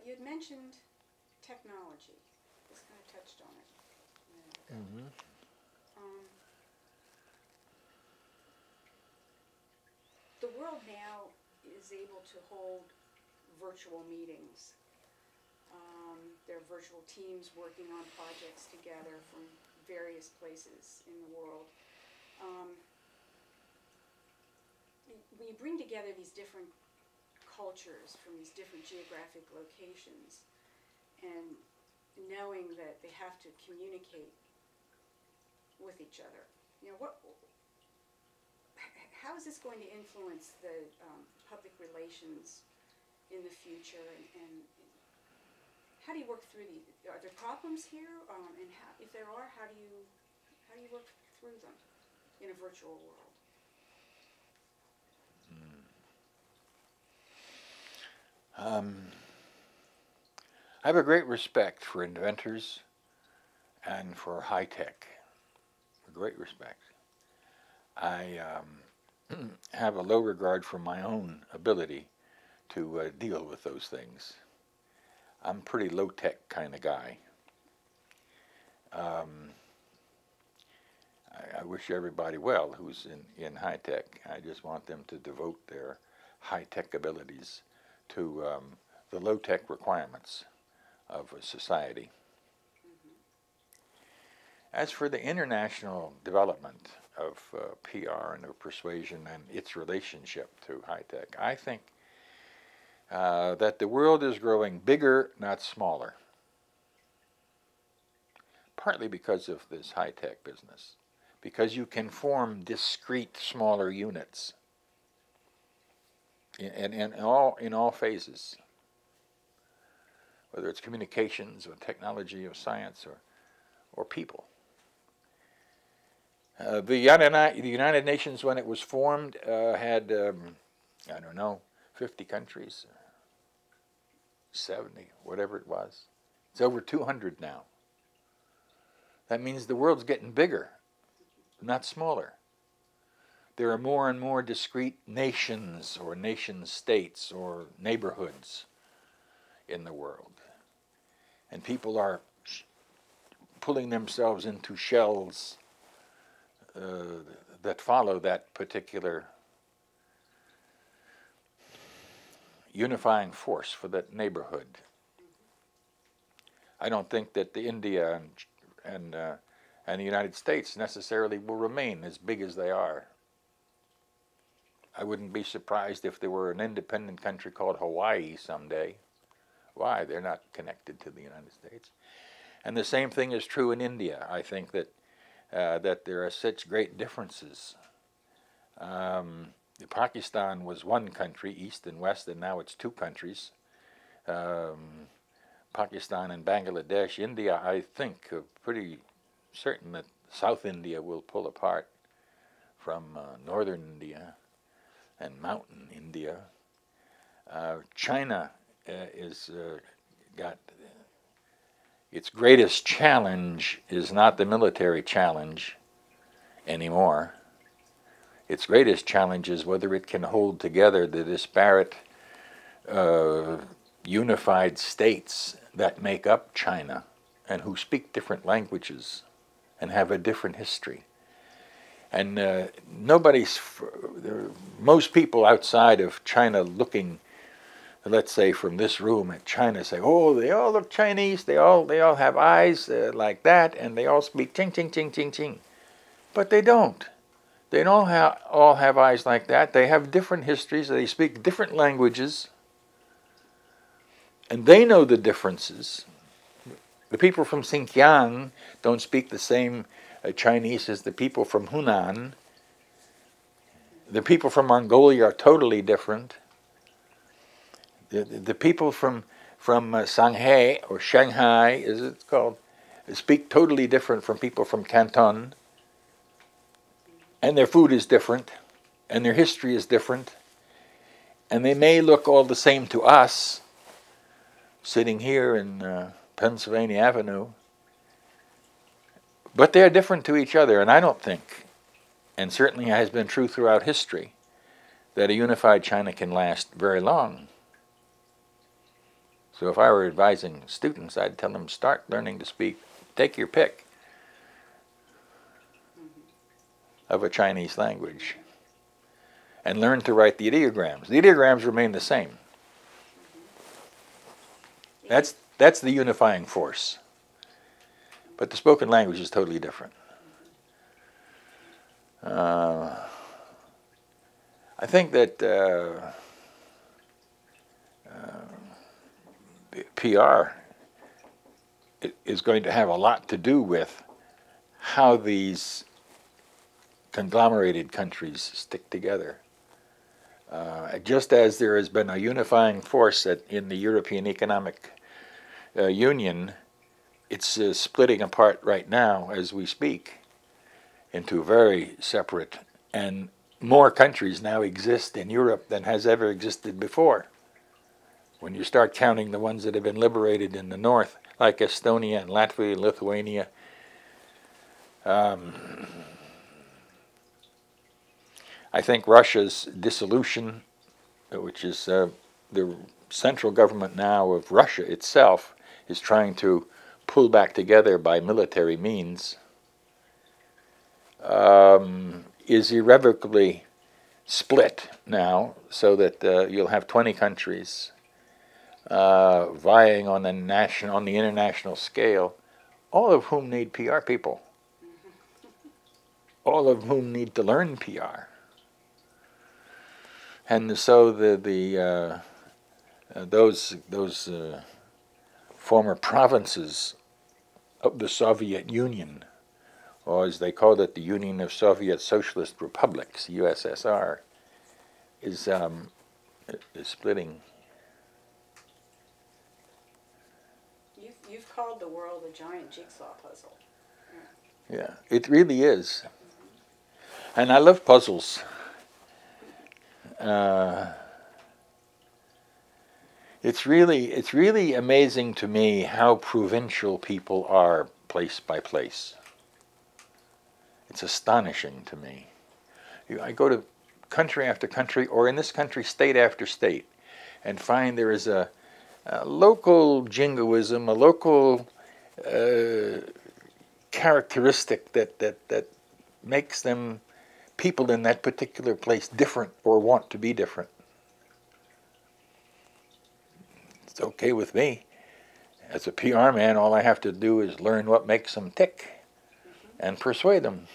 you had mentioned technology. Just kind of touched on it a minute ago. Mm-hmm. Um, the world now is able to hold virtual meetings. There are virtual teams working on projects together from various places in the world. We bring together these different cultures from these different geographic locations, and knowing that they have to communicate with each other. You know, how is this going to influence the public relations in the future, and how do you work through these? Are there problems here, and if there are, how do you work through them in a virtual world? I have a great respect for inventors and for high tech. A great respect. I have a low regard for my own ability to deal with those things. I'm a pretty low tech kind of guy. I wish everybody well who's in high tech. I just want them to devote their high tech abilities to the low tech requirements of a society. As for the international development of PR and of persuasion and its relationship to high tech, I think that the world is growing bigger, not smaller, partly because of this high tech business, because you can form discrete, smaller units in all phases, whether it's communications or technology or science or people. The United Nations, when it was formed, had, I don't know, 50 countries, 70, whatever it was. It's over 200 now. That means the world's getting bigger, not smaller. There are more and more discrete nations or nation states or neighborhoods in the world. And people are pulling themselves into shells that follow that particular unifying force for that neighborhood. I don't think that India and the United States necessarily will remain as big as they are. I wouldn't be surprised if there were an independent country called Hawaii someday. Why? They're not connected to the United States. And the same thing is true in India. I think that there are such great differences. Pakistan was one country, East and West, and now it's two countries. Pakistan and Bangladesh. India, I think, are pretty certain that South India will pull apart from Northern India and Mountain India. China is got its greatest challenge is not the military challenge anymore. Its greatest challenge is whether it can hold together the disparate unified states that make up China and who speak different languages and have a different history. And most people outside of China looking, let's say from this room at China, say, oh, they all look Chinese, they all have eyes like that, and they all speak ching, ching, ching, ching, ching. But they don't. They don't all have eyes like that. They have different histories, they speak different languages, and they know the differences. The people from Xinjiang don't speak the same Chinese as the people from Hunan. The people from Mongolia are totally different. The people from Shanghai, or Shanghai as it's called, speak totally different from people from Canton. And their food is different, and their history is different. And they may look all the same to us, sitting here in Pennsylvania Avenue, but they're different to each other, and I don't think, and certainly has been true throughout history, that a unified China can last very long. So if I were advising students, I'd tell them start learning to speak, take your pick of a Chinese language, and learn to write the ideograms. The ideograms remain the same. That's the unifying force. But the spoken language is totally different. I think that PR is going to have a lot to do with how these conglomerated countries stick together. Just as there has been a unifying force in the European Economic Union, it's splitting apart right now as we speak into very separate, and more countries now exist in Europe than has ever existed before. When you start counting the ones that have been liberated in the north, like Estonia and Latvia and Lithuania, I think Russia's dissolution, which is the central government now of Russia itself, is trying to pull back together by military means, is irrevocably split now, so that you'll have 20 countries vying on the international scale, all of whom need PR people, all of whom need to learn PR. And so those former provinces of the Soviet Union, or as they called it, the Union of Soviet Socialist Republics, USSR, is splitting. You've called the world a giant jigsaw puzzle. Yeah, it really is. And I love puzzles. It's really amazing to me how provincial people are place by place. It's astonishing to me. I go to country after country, or in this country, state after state, and find there is a local jingoism, a local characteristic that makes them, people in that particular place, different or want to be different. It's okay with me. As a PR man, all I have to do is learn what makes them tick and persuade them.